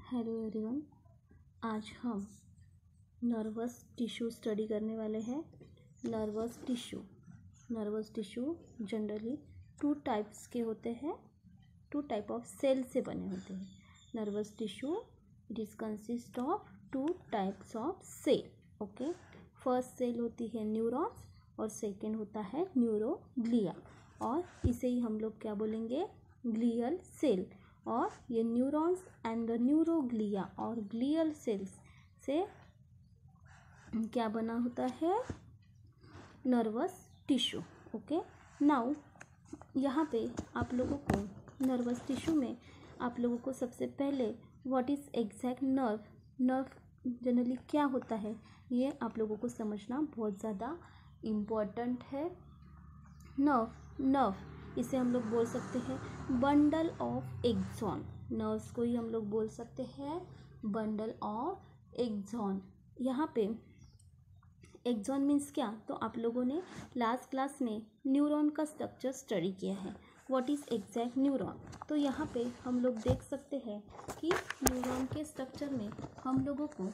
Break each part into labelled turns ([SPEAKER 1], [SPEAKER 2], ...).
[SPEAKER 1] Hello everyone, आज हम nervous tissue study करने वाले हैं। Nervous tissue generally two types के होते हैं, टू टाइप ऑफ सेल से बने होते हैं। Nervous tissue it is consist of two types of cell. Okay, first cell होती है न्यूरॉन्स और सेकेंड होता है न्यूरोग्लिया, और इसे ही हम लोग क्या बोलेंगे, ग्लियल सेल। और ये न्यूरॉन्स एंड द न्यूरोग्लिया और ग्लियल सेल्स से क्या बना होता है, नर्वस टिश्यू। ओके, नाउ यहाँ पे आप लोगों को नर्वस टिश्यू में आप लोगों को सबसे पहले what is exact nerve generally क्या होता है, ये आप लोगों को समझना बहुत ज़्यादा इम्पोर्टेंट है। नर्व इसे हम लोग बोल सकते हैं बंडल ऑफ एक्सॉन। नर्व्स को ही हम लोग बोल सकते हैं बंडल ऑफ एक्सॉन। यहाँ पे एक्सॉन मीन्स क्या, तो आप लोगों ने लास्ट क्लास में न्यूरॉन का स्ट्रक्चर स्टडी किया है, व्हाट इज़ एग्जैक्ट न्यूरॉन। तो यहाँ पे हम लोग देख सकते हैं कि न्यूरॉन के स्ट्रक्चर में हम लोगों को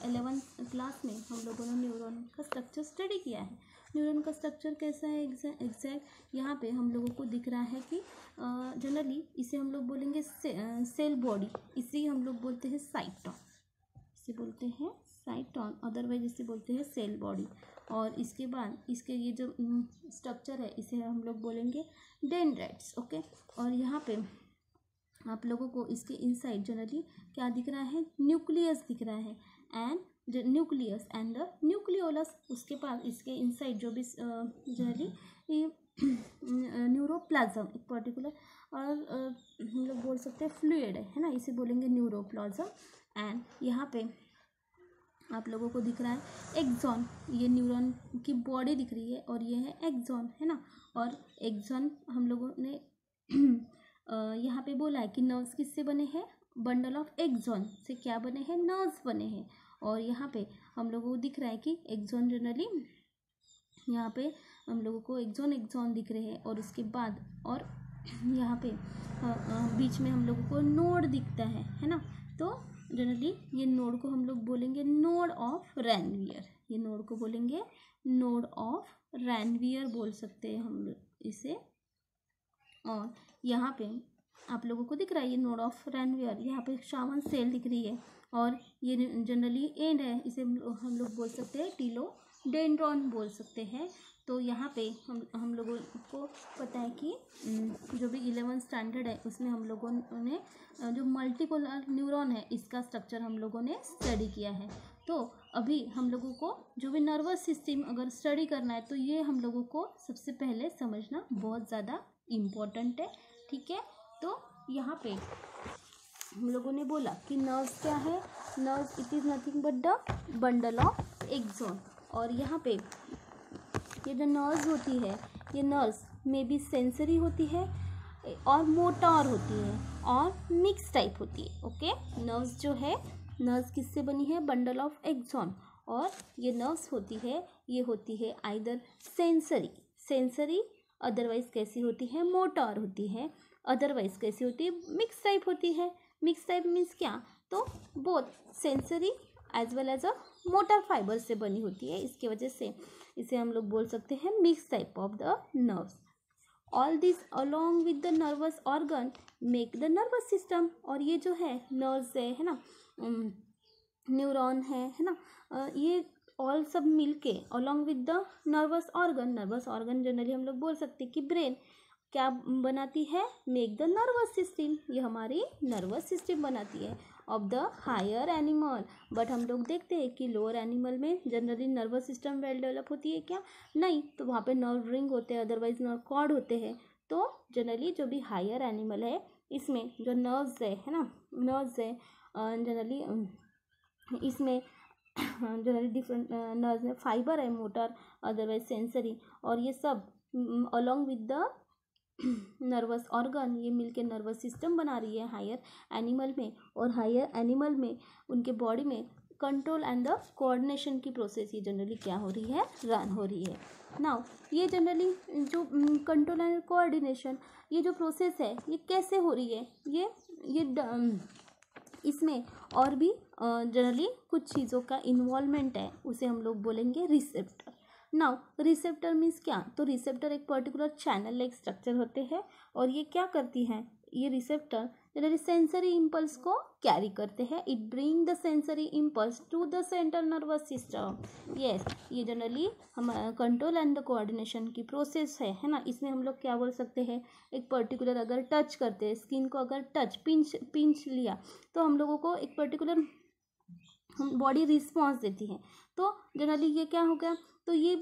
[SPEAKER 1] 11th क्लास में हम लोगों ने न्यूरॉन का स्ट्रक्चर स्टडी किया है। न्यूरॉन का स्ट्रक्चर कैसा है एग्जैक्ट यहाँ पे हम लोगों को दिख रहा है कि जनरली इसे हम लोग बोलेंगे सेल बॉडी, इसे हम लोग बोलते हैं साइटॉन, इसे बोलते हैं साइटॉन, अदरवाइज इसे बोलते हैं सेल बॉडी। और इसके बाद इसके ये जो स्ट्रक्चर है इसे हम लोग बोलेंगे डेंड्राइट्स। ओके, और यहाँ पे आप लोगों को इसके इनसाइड जनरली क्या दिख रहा है, न्यूक्लियस दिख रहा है, and nucleus and the nucleolus. उसके बाद इसके इनसाइड जो भी जनरली न्यूरोप्लाज्म एक पर्टिकुलर, और हम लोग बोल सकते हैं फ्लूइड है ना, इसे बोलेंगे न्यूरोप्लाज्म। एंड यहाँ पे आप लोगों को दिख रहा है एक्सॉन, ये न्यूरॉन की बॉडी दिख रही है और ये है एक्सॉन, है ना। और एक्सॉन हम लोगों ने यहाँ पे बोला है कि नर्व्स किससे बने हैं, बंडल ऑफ एक्सॉन से क्या बने हैं, नर्व्स बने हैं। और यहाँ पे हम लोगों को दिख रहा है कि एक्सॉन जनरली यहाँ पे हम लोगों को एक्सॉन दिख रहे हैं, और उसके बाद और यहाँ पे बीच में हम लोगों को नोड दिखता है ना। तो जनरली ये नोड को हम लोग बोलेंगे नोड ऑफ रैनवियर, ये नोड को बोलेंगे नोड ऑफ रैनवियर बोल सकते हैं हम लोग इसे। और यहाँ पे आप लोगों को दिख रहा है ये नोड ऑफ रैनवियर, यहाँ पे शावन सेल दिख रही है, और ये जनरली एंड है, इसे हम लोग बोल सकते हैं टीलोडेंड्रॉन बोल सकते हैं। तो यहाँ पे हम लोगों को पता है कि जो भी 11th स्टैंडर्ड है उसमें हम लोगों ने जो मल्टीपोलर न्यूरॉन है इसका स्ट्रक्चर हम लोगों ने स्टडी किया है। तो अभी हम लोगों को जो भी नर्वस सिस्टम अगर स्टडी करना है तो ये हम लोगों को सबसे पहले समझना बहुत ज़्यादा इम्पोर्टेंट है, ठीक है। तो यहाँ पे हम लोगों ने बोला कि नर्व्स क्या है, nerves it is nothing but the bundle of axon. और यहाँ पे ये जो नर्व्स होती है, ये नर्व्स में भी सेंसरी होती है और मोटर होती है और मिक्स टाइप होती है। ओके, नर्व्स जो है, नर्व्स किससे बनी है, बंडल ऑफ एक्सॉन। और ये नर्व्स होती है, ये होती है आइदर सेंसरी, अदरवाइज कैसी होती है, मोटर होती है, अदरवाइज कैसी होती है, मिक्स टाइप होती है। मिक्स टाइप मीन्स क्या, तो both sensory as well as a motor fibre से बनी होती है, इसके वजह से इसे हम लोग बोल सकते हैं mix type of the nerves. All this along with the nervous organ make the nervous system. और ये जो है नर्व्स है ना, न्यूरॉन है ना, ये ऑल सब मिलके along with the nervous organ generally हम लोग बोल सकते हैं कि ब्रेन क्या बनाती है, मेक द नर्वस सिस्टम, ये हमारी नर्वस सिस्टम बनाती है of the higher animal. But हम लोग देखते हैं कि लोअर एनिमल में generally nervous system well develop होती है क्या, नहीं, तो वहाँ पे नर्व रिंग होते हैं, अदरवाइज नर्व कॉर्ड होते हैं। तो जनरली जो भी हायर एनिमल है इसमें जो नर्व्स है ना, नर्व्स है जनरली इसमें जनरली डिफरेंट नर्व्स में फाइबर है, मोटर अदरवाइज सेंसरी, और ये सब along with the nervous organ ये मिलके नर्वस सिस्टम बना रही है हायर एनिमल में। और हायर एनिमल में उनके बॉडी में कंट्रोल एंड द कोऑर्डिनेशन की प्रोसेस ये जनरली क्या हो रही है, रन हो रही है। नाउ ये जनरली जो कंट्रोल एंड कोऑर्डिनेशन ये जो प्रोसेस है ये कैसे हो रही है, ये इसमें और भी जनरली कुछ चीज़ों का इन्वॉल्वमेंट है, उसे हम लोग बोलेंगे रिसेप्टर। नाउ रिसेप्टर मीन्स क्या, तो रिसेप्टर एक पर्टिकुलर चैनल लाइक स्ट्रक्चर होते हैं और ये क्या करती हैं, ये रिसेप्टर जनरली सेंसरी इम्पल्स को कैरी करते हैं। It bring the sensory impulse to the central nervous system. Yes, ये जनरली हम कंट्रोल एंड द कोऑर्डिनेशन की प्रोसेस है ना। इसमें हम लोग क्या बोल सकते हैं, एक पर्टिकुलर अगर टच करते हैं स्किन को, अगर टच पिंच लिया तो हम लोगों को एक पर्टिकुलर बॉडी रिस्पॉन्स देती है। तो जनरली ये क्या हो गया, तो ये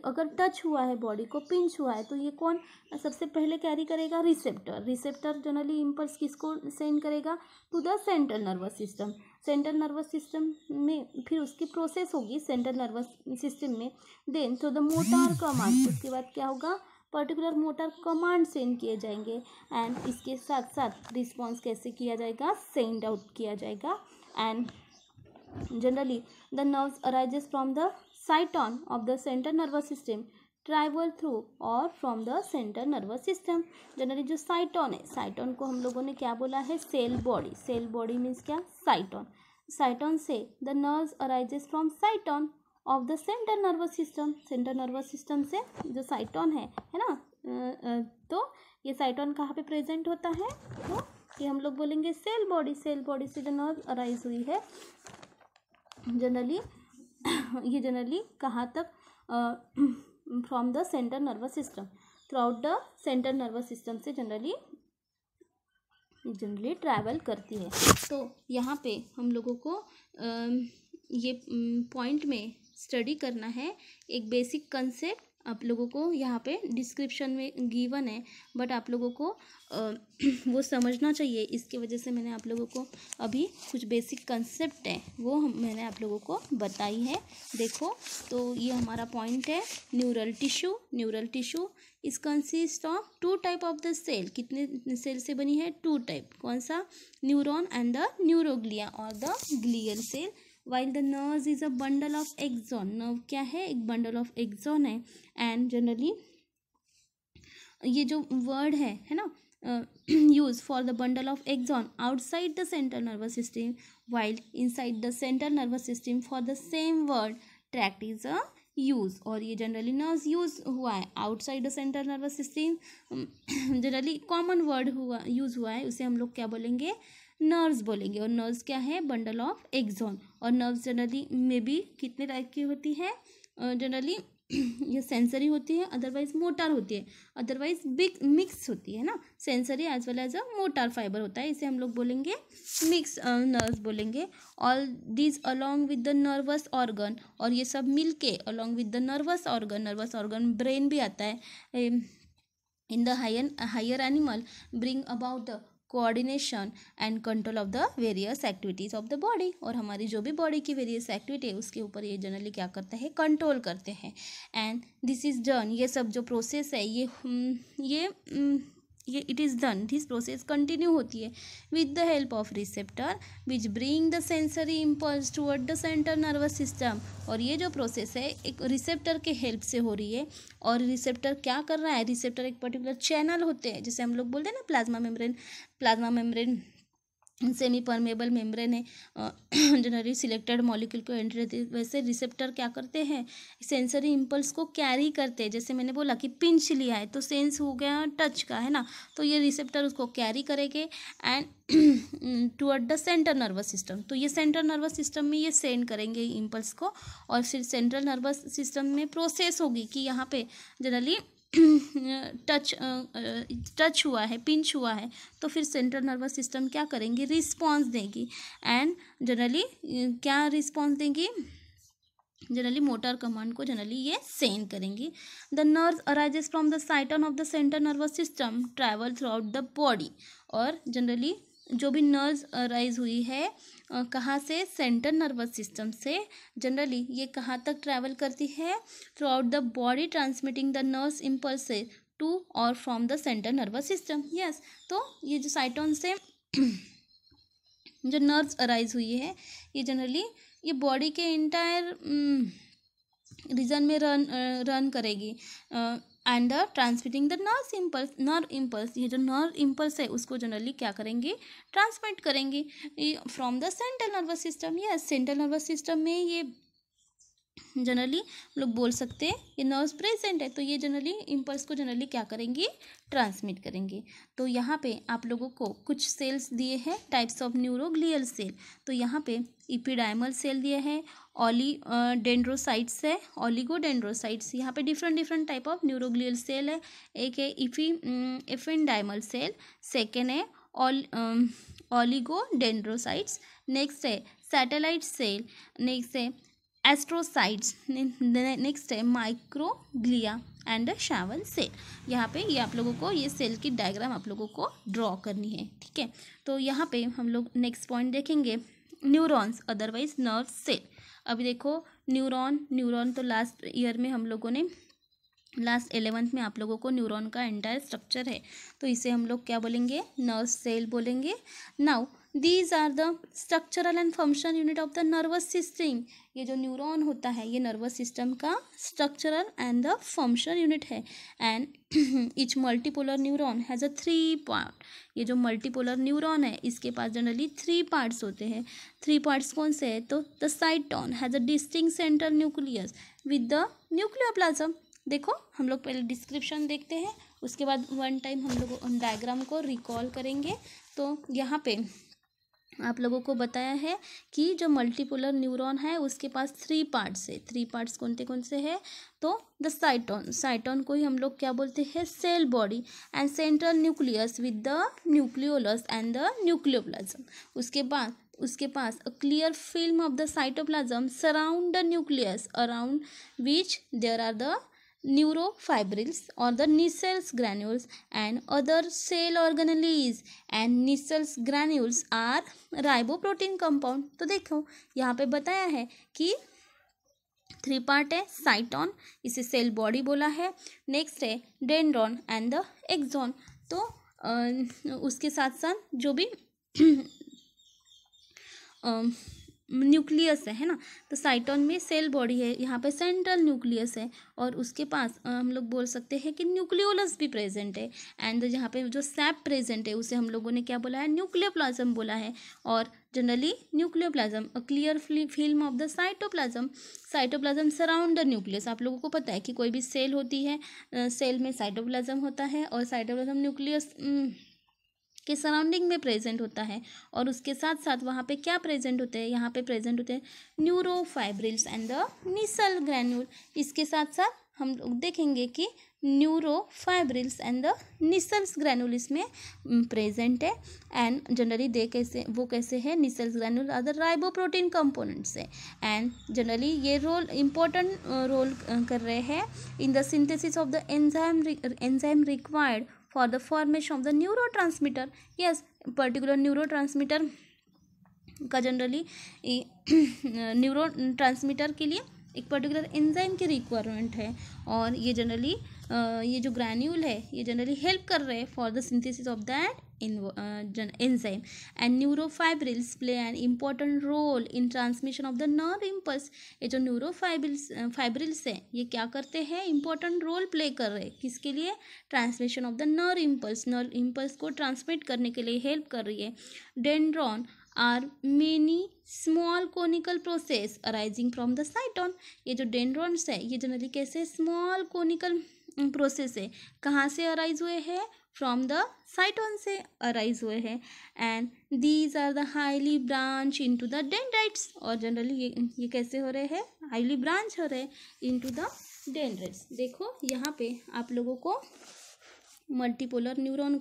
[SPEAKER 1] अगर टच हुआ है, बॉडी को पिंच हुआ है, तो ये कौन सबसे पहले कैरी करेगा, रिसेप्टर। रिसेप्टर जनरली इम्पल्स किसको सेंड करेगा, to the central nervous system. Central nervous system में फिर उसकी प्रोसेस होगी सेंट्रल नर्वस सिस्टम में, then through the motor command, उसके बाद क्या होगा, पर्टिकुलर मोटर कमांड सेंड किए जाएंगे एंड इसके साथ साथ रिस्पॉन्स कैसे किया जाएगा, सेंड आउट किया जाएगा। And generally the nerves arises from the cyton of the central nervous system, travel through or from the central nervous system। Generally जो साइटोन है, साइटोन को हम लोगों ने क्या बोला है, cell body. Cell body means क्या, साइटोन। साइटोन से the nerves arises from cyton of the central nervous system. Central nervous system से जो साइटोन है ना, तो ये साइटोन कहाँ पे प्रेजेंट होता है, तो ये हम लोग बोलेंगे सेल बॉडी। सेल बॉडी से जो नर्व अराइज हुई है जनरली ये जनरली कहाँ तक, from the central nervous system, through out the central nervous system से जनरली ट्रैवल करती है। तो यहाँ पे हम लोगों को ये पॉइंट में स्टडी करना है। एक बेसिक कंसेप्ट आप लोगों को यहाँ पे डिस्क्रिप्शन में गिवन है, बट आप लोगों को वो समझना चाहिए। इसके वजह से मैंने आप लोगों को अभी कुछ बेसिक कंसेप्ट है वो मैंने आप लोगों को बताई है। देखो, तो ये हमारा पॉइंट है, neural tissue. Neural tissue is consist of two type of the cell. कितने सेल से बनी है, टू टाइप। कौन सा, न्यूरॉन एंड द न्यूरोग्लिया और the glial cell. While the nerve is a bundle of axon. Nerve क्या है, एक बंडल ऑफ एक्सॉन है। एंड जनरली ये जो वर्ड है ना, use for the bundle of axon outside the central nervous system, while inside the central nervous system for the same word tract is a use. और ये generally nerves use हुआ है outside the central nervous system, generally common word use हुआ है, उसे हम लोग क्या बोलेंगे, नर्व्स बोलेंगे। और नर्व्स क्या है, बंडल ऑफ एक्सॉन। और नर्व्स जनरली में भी कितने टाइप की होती है, जनरली ये सेंसरी होती है, अदरवाइज मोटार होती है, अदरवाइज बिग मिक्स होती है ना, sensory as well as a motor fibre होता है, इसे हम लोग बोलेंगे मिक्स नर्व्स बोलेंगे। All these along with the nervous organ, और ये सब मिलके along with the nervous organ brain भी आता है, in the higher animal bring about the coordination and control of the various activities of the body. और हमारी जो भी बॉडी की वेरियस एक्टिविटी है उसके ऊपर ये जनरली क्या करते हैं, कंट्रोल करते हैं। एंड दिस इज़ डन, ये सब जो प्रोसेस है ये it is done, this process continue होती है with the help of receptor which bring the sensory impulse toward the central nervous system. और ये जो प्रोसेस है एक रिसेप्टर के हेल्प से हो रही है। और रिसेप्टर क्या कर रहा है, रिसेप्टर एक पर्टिकुलर चैनल होते हैं, जैसे हम लोग बोलते हैं ना plasma membrane semi permeable membrane है, जनरली सिलेक्टेड मॉलिक्यूल को एंट्री रहती है। वैसे रिसेप्टर क्या करते हैं, सेंसरी इम्पल्स को कैरी करते हैं। जैसे मैंने बोला कि पिंच लिया है तो सेंस हो गया टच का, है ना, तो ये रिसेप्टर उसको कैरी करेंगे and toward the central nervous system. तो ये सेंट्रल नर्वस सिस्टम में ये सेंड करेंगे इम्पल्स को, और फिर सेंट्रल नर्वस सिस्टम में प्रोसेस होगी कि यहाँ पे जनरली टच हुआ है, पिंच हुआ है, तो फिर सेंट्रल नर्वस सिस्टम क्या करेंगी, रिस्पॉन्स देगी। एंड जनरली क्या रिस्पॉन्स देंगी, जनरली मोटर कमांड को जनरली ये सेंड करेंगी। The nerve arises from the cyton of the central nervous system travel throughout the body. और जनरली जो भी नर्व्स अराइज हुई है कहाँ से, सेंट्रल नर्वस सिस्टम से, जनरली ये कहाँ तक ट्रैवल करती है, throughout the body transmitting the nerves impulse to और from the central nervous system. Yes, तो ये जो साइटोन से जो नर्व्स अराइज हुई है ये जनरली ये बॉडी के इंटायर रीजन में रन करेगी, and the transmitting the nerve impulse, ये जो नर्व इम्पल्स है उसको जनरली क्या करेंगे, ट्रांसमिट करेंगे from the central nervous system. Yes, central nervous system में ये जनरली हम लोग बोल सकते हैं ये नर्व्स प्रेजेंट है, तो ये जनरली इम्पल्स को जनरली क्या करेंगे, ट्रांसमिट करेंगे। तो यहाँ पे आप लोगों को कुछ सेल्स दिए हैं, टाइप्स ऑफ न्यूरोग्लियल सेल। तो यहाँ पे इपिडाइमल सेल दिया है, डेंड्रोसाइट्स है, ओलिगोडेंड्रोसाइट्स। यहाँ पे different type of neuroglial cell है। एक है एफिनडाइमल सेल, सेकेंड है ओलिगोडेंड्रोसाइट्स, नेक्स्ट है सैटेलाइट सेल, नेक्स्ट है एस्ट्रोसाइट्स, नेक्स्ट है माइक्रोग्लिया एंड शावन सेल। यहाँ पे ये आप लोगों को ये सेल की डायग्राम आप लोगों को ड्रॉ करनी है, ठीक है। तो यहाँ पे हम लोग नेक्स्ट पॉइंट देखेंगे, न्यूरॉन्स अदरवाइज नर्व सेल। अभी देखो न्यूरॉन तो लास्ट ईयर में हम लोगों ने लास्ट 11th में आप लोगों को न्यूरॉन का एंटायर स्ट्रक्चर है, तो इसे हम लोग क्या बोलेंगे, नर्व सेल बोलेंगे। Now these are the structural and function unit of the nervous system. ये जो न्यूरॉन होता है ये नर्वस सिस्टम का structural and the function unit है। And each multipolar neuron has a 3 part. ये जो मल्टीपोलर न्यूरॉन है इसके पास जनरली 3 पार्ट्स होते हैं। 3 पार्ट्स कौन से हैं, तो the साइटोन has a distinct central nucleus with the nucleoplasm. देखो हम लोग पहले डिस्क्रिप्शन देखते हैं, उसके बाद वन टाइम हम लोग डायग्राम को रिकॉल करेंगे। तो यहाँ पे आप लोगों को बताया है कि जो मल्टीपोलर न्यूरॉन है उसके पास 3 पार्ट्स है। 3 पार्ट्स कौन से हैं, तो द साइटोन को ही हम लोग क्या बोलते हैं, cell body and central nucleus with the nucleolus and the nucleoplasm. उसके पास a clear film of the cytoplasm surround the nucleus, around which there are the neurofibrils or the Nissls granules and other cell organelles, and Nissls granules are riboprotein compound। तो देखो यहाँ पे बताया है कि 3 part है, साइटोन इसे सेल बॉडी बोला है, नेक्स्ट है डेंड्रॉन एंड द एक्सॉन। तो उसके साथ साथ जो भी न्यूक्लियस है ना, तो साइटोन में सेल बॉडी है, यहाँ पे सेंट्रल न्यूक्लियस है और उसके पास हम लोग बोल सकते हैं कि न्यूक्लियोलस भी प्रेजेंट है। एंड यहाँ पे जो सैप प्रेजेंट है उसे हम लोगों ने क्या बोला है, न्यूक्लियोप्लाज्म बोला है। और generally nucleoplasm a clear film of the cytoplasm surround the nucleus. आप लोगों को पता है कि कोई भी सेल होती है, सेल में साइटोप्लाज्म होता है और साइटोप्लाज्म न्यूक्लियस के सराउंडिंग में प्रेजेंट होता है। और उसके साथ साथ वहाँ पे क्या प्रेजेंट होते हैं, यहाँ पे प्रेजेंट होते हैं neurofibrils and the Nissl granule. इसके साथ साथ हम लोग देखेंगे कि neurofibrils and the Nissl's granule इसमें प्रेजेंट है। एंड जनरली कैसे है, Nissl's granule are the riboprotein components है। एंड जनरली ये इम्पोर्टेंट रोल कर रहे हैं in the synthesis of the enzyme required for the formation of the neurotransmitter। yes, particular neurotransmitter का जनरली न्यूरो ट्रांसमीटर के लिए एक पर्टिकुलर एंजाइम की रिक्वायरमेंट है। और ये जनरली ये जो ग्रैन्यूल है ये जनरली हेल्प कर रहे हैं for the synthesis of that enzyme। and neurofibrils play an important role in transmission of the nerve impulse। ये जो न्यूरोफाइब्रिल्स है ये क्या करते हैं, इंपॉर्टेंट रोल प्ले कर रहे हैं किसके लिए, transmission of the nerve impulse को ट्रांसमिट करने के लिए हेल्प कर रही है। Dendron are many small conical process arising from the cyton. ये जो डेंड्रॉन्स है ये जनरली कैसे स्मॉल कोनिकल प्रोसेस है, कहाँ से अराइज हुए हैं, फ्रॉम द साइटोन से अराइज हुए हैं। And these are the highly branch into the dendrites. और जनरली ये कैसे हो रहे हैं, हाईली ब्रांच हो रहे हैं इनटू द डेंड्राइट्स। देखो यहाँ पे आप लोगों को मल्टीपोलर न्यूरॉन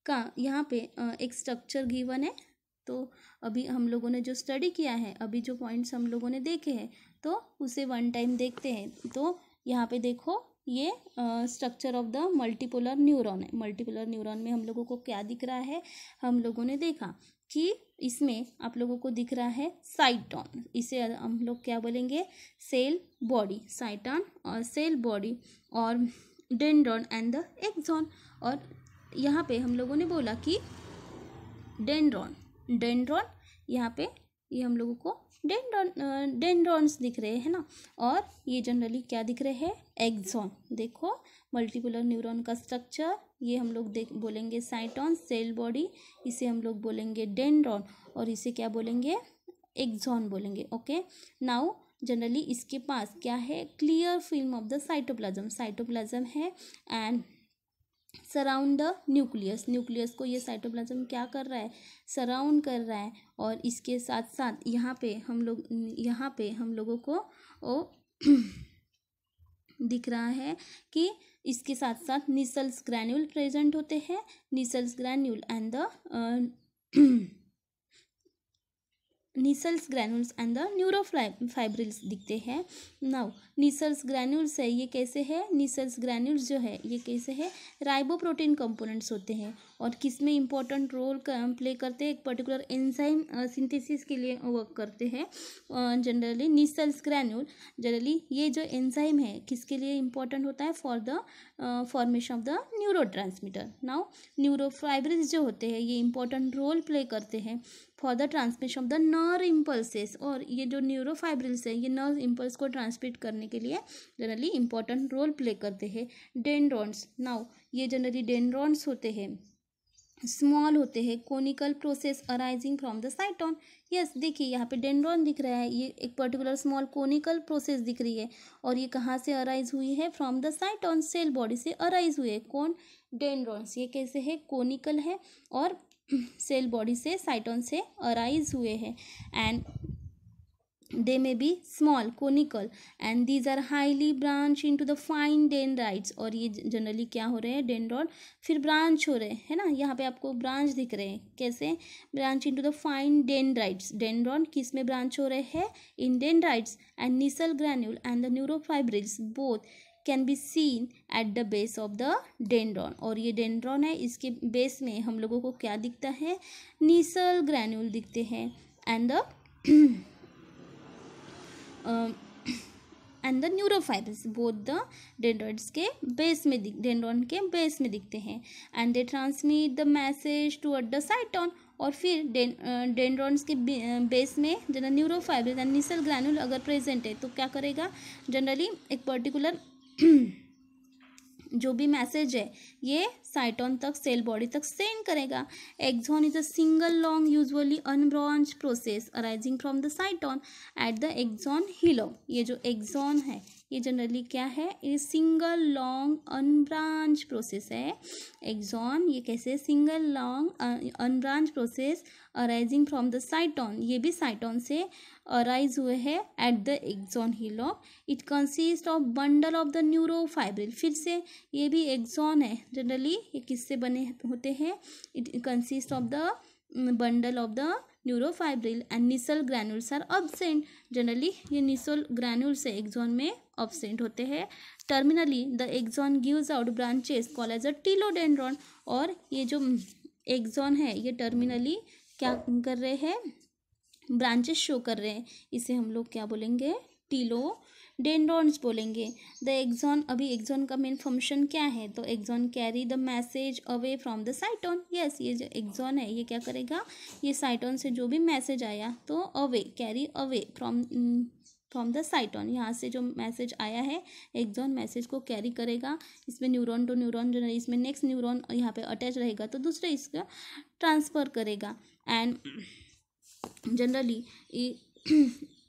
[SPEAKER 1] का यहाँ पे एक स्ट्रक्चर गिवन है। तो अभी हम लोगों ने जो स्टडी किया है, अभी जो पॉइंट्स हम लोगों ने देखे हैं तो उसे वन टाइम देखते हैं। तो यहाँ पे देखो ये structure of the multipolar neuron है। मल्टीपोलर न्यूरॉन में हम लोगों को क्या दिख रहा है, हम लोगों ने देखा कि इसमें आप लोगों को दिख रहा है साइटोन, इसे हम लोग क्या बोलेंगे, सेल बॉडी, साइटोन और सेल बॉडी, और डेंड्रॉन एंड द एक्सॉन। और यहाँ पे हम लोगों ने बोला कि डेंड्रॉन यहाँ पे ये हम लोगों को डेंड्रॉन्स दिख रहे हैं ना। और ये जनरली क्या दिख रहे हैं, एक्सॉन। देखो मल्टीपोलर न्यूरॉन का स्ट्रक्चर, ये हम लोग बोलेंगे साइटॉन। सेल बॉडी, इसे हम लोग बोलेंगे डेंड्रॉन, और इसे क्या बोलेंगे, एक्सॉन बोलेंगे। ओके, नाउ जनरली इसके पास क्या है, clear film of the cytoplasm, cytoplasm है and surround the nucleus, nucleus को ये साइटोप्लाज्म क्या कर रहा है, सराउंड कर रहा है। और इसके साथ साथ यहाँ पे हम लोगों को ओ दिख रहा है कि इसके साथ साथ निसल्स ग्रैन्यूल प्रेजेंट होते हैं, Nissl's granule and the Nissl's granules and the neurofibrils दिखते हैं। नाउ निसल्स ग्रैन्यूल्स है, ये कैसे है, निसल्स ग्रैन्यूल्स जो है ये कैसे है, राइबोप्रोटीन कंपोनेंट्स होते हैं और किस में इंपॉर्टेंट रोल प्ले करते हैं, एक पर्टिकुलर एंजाइम सिंथेसिस के लिए वर्क करते हैं। जनरली निसल्स ग्रैन्यूल, जनरली ये जो एंजाइम है किसके लिए इंपॉर्टेंट होता है, for the formation of the neurotransmitter. Now neurofibrils जो होते हैं ये इंपॉर्टेंट रोल प्ले करते हैं for the transmission of the nerve impulses, और ये जो न्यूरोफाइब्रिल्स है ये नर्व इम्पल्स को ट्रांसमिट करने के लिए जनरली इंपॉर्टेंट रोल प्ले करते हैं। डेंड्रॉन्स, नाउ ये जनरली डेंड्रॉन्स होते हैं, स्मॉल होते हैं, conical process arising from the cyton. Yes, देखिए यहाँ पे डेंड्रॉन दिख रहा है, ये एक पर्टिकुलर स्मॉल कोनिकल प्रोसेस दिख रही है और ये कहाँ से अराइज हुई है, from the cyton, cell body से अराइज हुई है। कौन, डेंड्रॉन्स, ये कैसे है, कोनिकल है और सेल बॉडी से, साइटोन से अराइज हुए हैं। And they may be small conical and these are highly branched into the fine dendrites, और ये जनरली क्या हो रहे हैं, डेंड्रॉन फिर ब्रांच हो रहे हैं, है ना, यहाँ पे आपको ब्रांच दिख रहे हैं, कैसे, branch into the fine dendrites, dendron किस में ब्रांच हो रहे हैं, in dendrites, and Nissl granule and the neurofibrils both can be seen at the base of the dendron, और ये डेंड्रॉन है, इसके बेस में हम लोगों को क्या दिखता है, निसल ग्रैन्यूल दिखते हैं and the and the neurofibrils both the dendroids के बेस में डेंड्रॉन के बेस में दिखते हैं। And they transmit the message toward the cyton, और फिर डेंड्रॉन्स के बेस में general neurofibril and Nissl granule अगर प्रेजेंट है तो क्या करेगा, जनरली एक पर्टिकुलर जो भी मैसेज है ये साइटोन तक, सेल बॉडी तक सेंड करेगा। Axon is a single long usually unbranch process arising from the cyton at the axon hillock. ये जो एक्सॉन है ये जनरली क्या है, ये सिंगल लॉन्ग अनब्रांच प्रोसेस है। एक्सॉन ये कैसे, single long unbranch process arising from the cyton, ये भी साइटोन से अराइज हुए हैं at the axon hillock. It consist of bundle of the neurofibril, फिर से ये भी एक्सॉन है, जनरली ये किससे बने होते हैं, it consist of the bundle of the neurofibril and Nissl granules are absent, generally ये निसल ग्रैन्यूल्स से एक्सॉन में अब्सेंट होते हैं। Terminally the axon gives out branches called as a telodendron, और ये जो एक्सॉन है ये टर्मिनली क्या कर रहे हैं, ब्रांचेस शो कर रहे हैं, इसे हम लोग क्या बोलेंगे, टीलोडेंड्रॉन्स बोलेंगे। द एक्सॉन, अभी एक्सॉन का मेन फंक्शन क्या है, तो axon carry the message away from the cyton. Yes, ये जो एक्सॉन है ये क्या करेगा, ये साइटोन से जो भी मैसेज आया तो away, carry away from the साइटोन, यहाँ से जो मैसेज आया है एक्सॉन मैसेज को कैरी करेगा, इसमें न्यूरॉन टू न्यूरॉन, जो इसमें नेक्स्ट न्यूरॉन यहाँ पे अटैच रहेगा तो दूसरे इसका ट्रांसफ़र करेगा। And generally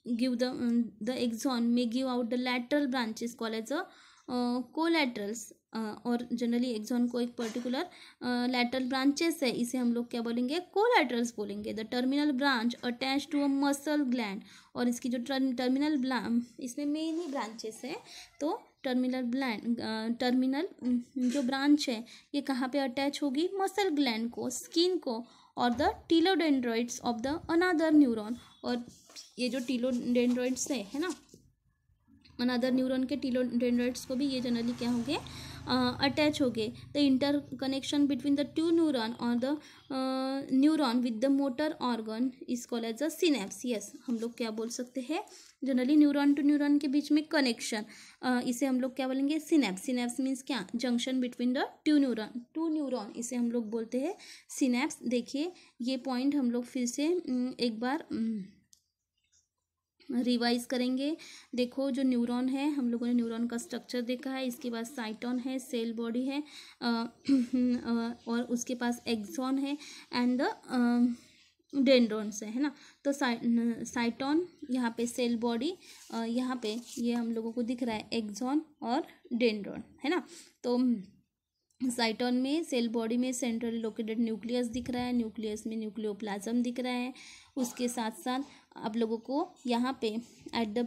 [SPEAKER 1] give the axon may give out the lateral branches called as a collaterals, और जनरली एक्सॉन को एक पर्टिकुलर लैटरल ब्रांचेस है, इसे हम लोग क्या बोलेंगे, कोलैटरल्स बोलेंगे। The terminal branch attach to a muscle gland, और इसकी जो टर्मिनल इसमें मेनली ब्रांचेस है, तो टर्मिनल जो ब्रांच है ये कहाँ पे अटैच होगी, मसल ग्लैंड को, स्किन को, और the telodendroids of the another neuron, और ये जो टीलोडेंड्रॉइड्स है ना, अनदर न्यूरॉन के टीलोडेंड्रॉइड्स को भी ये जनरली क्या होंगे, अटैच हो गए। The interconnection between the two neuron और the neuron with the motor organ is called as a synapse. Yes, हम लोग क्या बोल सकते हैं, जनरली न्यूरॉन टू न्यूरॉन के बीच में कनेक्शन, इसे हम लोग क्या बोलेंगे, सिनेप्स। सिनेप्स मीन्स क्या, junction between the two neuron, इसे हम लोग बोलते हैं सिनेप्स। देखिए ये पॉइंट हम लोग फिर से एक बार रिवाइज करेंगे। देखो जो न्यूरॉन है, हम लोगों ने न्यूरॉन का स्ट्रक्चर देखा है, इसके पास साइटोन है, सेल बॉडी है, और उसके पास एक्सॉन है एंड द डेंड्रॉन्स है ना। तो साइटोन, यहाँ पे सेल बॉडी, यहाँ पे ये हम लोगों को दिख रहा है एक्सॉन और डेंड्रॉन, है ना। तो साइटोन में, सेल बॉडी में सेंट्रली लोकेटेड न्यूक्लियस दिख रहा है, न्यूक्लियस में न्यूक्लियोप्लाज्म दिख रहा है। उसके साथ साथ आप लोगों को यहाँ पे एट द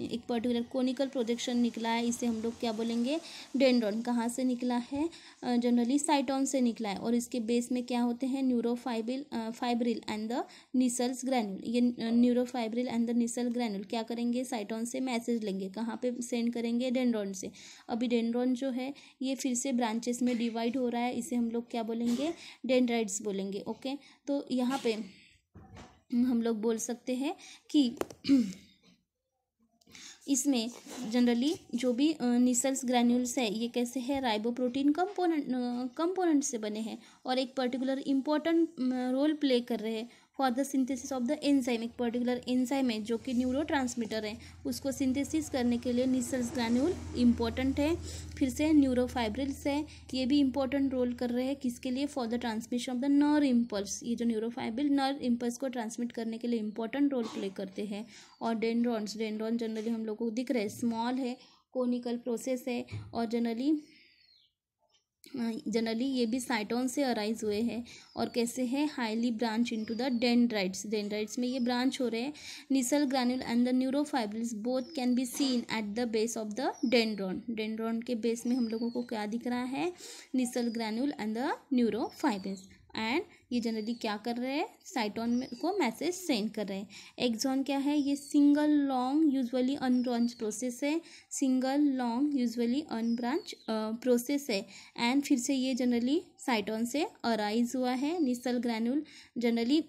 [SPEAKER 1] एक पर्टिकुलर कोनिकल प्रोजेक्शन निकला है, इसे हम लोग क्या बोलेंगे, डेंड्रॉन। कहाँ से निकला है, जनरली साइटोन से निकला है। और इसके बेस में क्या होते हैं, fibril and the Nissl's granule. ये न्यूरोफाइब्रिल एंड द निसल ग्रैन्यूल क्या करेंगे, साइटोन से मैसेज लेंगे, कहाँ पे सेंड करेंगे, डेंड्रॉन से। अभी डेंड्रॉन जो है ये फिर से ब्रांचेस में डिवाइड हो रहा है, इसे हम लोग क्या बोलेंगे, डेंड्राइट्स बोलेंगे। ओके, तो यहाँ पे हम लोग बोल सकते हैं कि इसमें जनरली जो भी निसल्स ग्रैन्यूल्स है ये कैसे है, राइबोप्रोटीन कंपोनेंट से बने हैं और एक पर्टिकुलर इम्पोर्टेंट रोल प्ले कर रहे हैं for the synthesis of the enzyme. एक पर्टिकुलर एंजाइम है जो कि न्यूरोट्रांसमीटर है, उसको सिंथेसिस करने के लिए निसल्स ग्रैन्यूल इम्पोर्टेंट है। फिर से न्यूरोफाइब्रिल्स है, ये भी इम्पोर्टेंट रोल कर रहे हैं किसके लिए, for the transmission of the nerve impulse. ये जो न्यूरोफाइब्रिल नर्व इम्पल्स को ट्रांसमिट करने के लिए इम्पोर्टेंट रोल प्ले करते हैं। और डेंड्रॉन जनरली हम लोग को दिख रहे हैं, स्मॉल है, कोनिकल प्रोसेस है और जनरली ये भी साइटोन से अराइज हुए हैं और कैसे हैं, highly branch into the dendrites में ये ब्रांच हो रहे हैं। Nissl granule and the neurofibrils both can be seen at the base of the dendron के बेस में हम लोगों को क्या दिख रहा है, Nissl granule and the neurofibrils. And ये जनरली क्या कर रहे हैं, साइटोन में को मैसेज सेंड कर रहे हैं। एक्सॉन क्या है, ये single long usually unbranch process है, प्रोसेस है। एंड फिर से ये जनरली साइटोन से अराइज हुआ है। निसल ग्रैन्यूल जनरली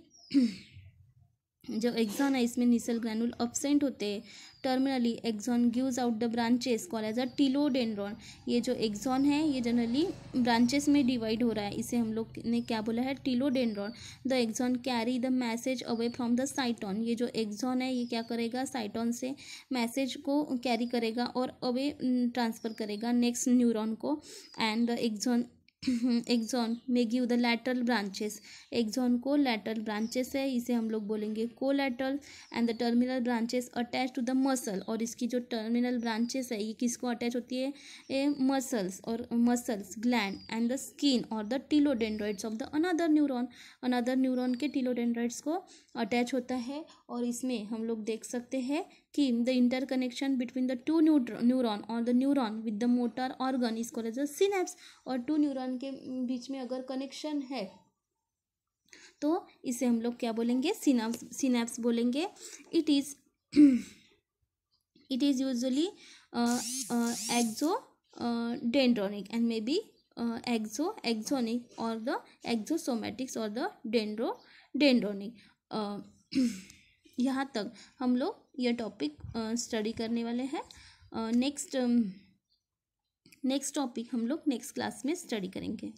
[SPEAKER 1] जो एक्सॉन है इसमें निसल ग्रैन्यूल एब्सेंट होते हैं। Terminally axon gives out the branches called as a telodendron. ये जो एक्सॉन है ये जनरली ब्रांचेस में डिवाइड हो रहा है, इसे हम लोग ने क्या बोला है, telodendron. The axon carry the message away from the cyton. ये जो एक्सॉन है ये क्या करेगा, साइटोन से मैसेज को कैरी करेगा और अवे ट्रांसफ़र करेगा नेक्स्ट न्यूरॉन को। एंड द एक्सॉन में give the lateral branches. Axon को लैटरल ब्रांचेस है, इसे हम लोग बोलेंगे collateral. And the terminal branches attach to the muscle. और इसकी जो टर्मिनल ब्रांचेस है ये किसको अटैच होती है, muscles gland and the skin और the telodendrites of the another neuron के टिलोडेंड्राइट्स को अटैच होता है। और इसमें हम लोग देख सकते हैं कि the interconnection between the two neuron और the neuron with the motor organ is called as a synapse. और टू न्यूरॉन के बीच में अगर कनेक्शन है तो इसे हम लोग क्या बोलेंगे, सिनेप्स बोलेंगे। It is usually axodendronic and may be axonic और द एक्सोसोमेटिक्स और द डेंड्रोनिक। यहाँ तक हम लोग ये टॉपिक स्टडी करने वाले हैं। नेक्स्ट टॉपिक हम लोग नेक्स्ट क्लास में स्टडी करेंगे।